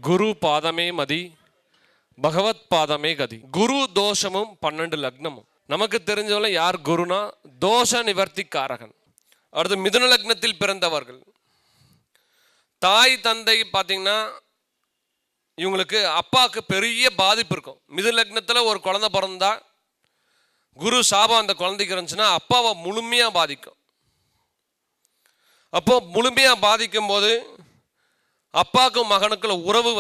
குரு பாதமே மதி, பகவத் பாதமே கதி. குரு தோஷமும் 12 லக்னமும். நமக்கு தெரிஞ்சவங்கள யார் குருனா தோஷ நிவர்த்தி காரகன். அடுத்து மிதுன லக்னத்தில் பிறந்தவர்கள், தாய் தந்தை பார்த்தீங்கன்னா இவங்களுக்கு அப்பாவுக்கு பெரிய பாதிப்பு இருக்கும். மிதுன லக்னத்தில் ஒரு குழந்தை பிறந்தா குரு சாபம் அந்த குழந்தைக்கு இருந்துச்சுன்னா அப்பாவை முழுமையாக பாதிக்கும். அப்போ முழுமையாக பாதிக்கும் போது அப்பாவுக்கும் மகனுக்குள்ள உறவு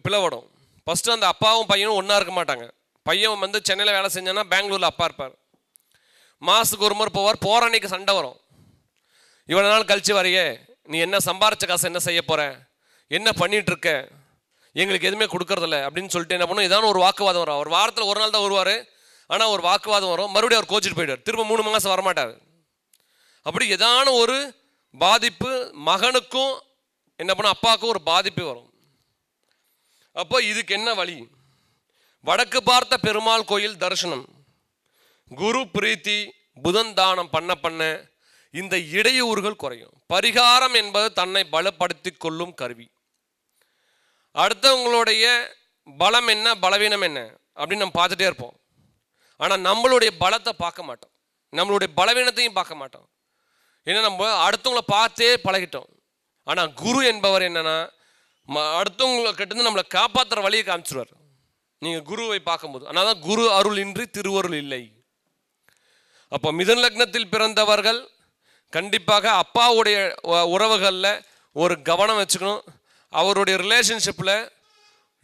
பிளவடும். ஃபஸ்ட்டு அந்த அப்பாவும் பையனும் ஒன்றா இருக்க மாட்டாங்க. பையன் சென்னையில் வேலை செஞ்சான்னா பெங்களூரில் அப்பா இருப்பார். மாதத்துக்கு ஒரு முறை போவார். போகிற அன்னைக்கு சண்டை வரும். இவ்வளோ நாள் கழிச்சு வரையே நீ என்ன சம்பாரிச்ச காசு என்ன செய்ய போகிற, என்ன பண்ணிகிட்டு இருக்க, எங்களுக்கு எதுவுமே கொடுக்கறதில்ல அப்படின்னு சொல்லிட்டு என்ன பண்ணும், ஏதாவது ஒரு வாக்குவாதம் வரும். ஒரு வாரத்தில் ஒரு நாள் தான் வருவார். ஆனால் ஒரு வாக்குவாதம் வரும். மறுபடியும் அவர் கோச்சிட்டு போயிடுவார். திரும்ப 3 மாதம் வரமாட்டார். அப்படி ஏதான ஒரு பாதிப்பு மகனுக்கும் என்ன பண்ண அப்பாவுக்கும் ஒரு பாதிப்பு வரும். அப்போ இதுக்கு என்ன வழி? வடக்கு பார்த்த பெருமாள் கோயில் தரிசனம், குரு பிரீத்தி, புதன் தானம் பண்ண இந்த இடையூறுகள் குறையும். பரிகாரம் என்பது தன்னை பலப்படுத்தி கொள்ளும் கருவி. அடுத்தவங்களுடைய பலம் என்ன பலவீனம் என்ன அப்படின்னு நம்ம பார்த்துட்டே இருப்போம். ஆனால் நம்மளுடைய பலத்தை பார்க்க மாட்டோம், நம்மளுடைய பலவீனத்தையும் பார்க்க மாட்டோம். ஏன்னா நம்ம அடுத்தவங்களை பார்த்தே பழகிட்டோம். ஆனால் குரு என்பவர் என்னன்னா அடுத்தவங்களை கிட்ட நம்மளை காப்பாற்றுற வழியை காமிச்சிருவார் நீங்கள் குருவை பார்க்கும்போது. ஆனால் தான் குரு அருள் இன்றி திருவருள் இல்லை. அப்போ மிதுன லக்னத்தில் பிறந்தவர்கள் கண்டிப்பாக அப்பாவுடைய உறவுகளில் ஒரு கவனம் வச்சுக்கணும். அவருடைய ரிலேஷன்ஷிப்பில்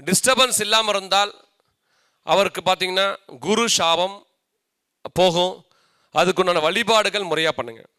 டிஸ்டர்பன்ஸ் இல்லாமல் இருந்தால் அவருக்கு பார்த்தீங்கன்னா குரு சாபம் போகும். அதுக்குண்டான வழிபாடுகள் முறையாக பண்ணுங்கள்.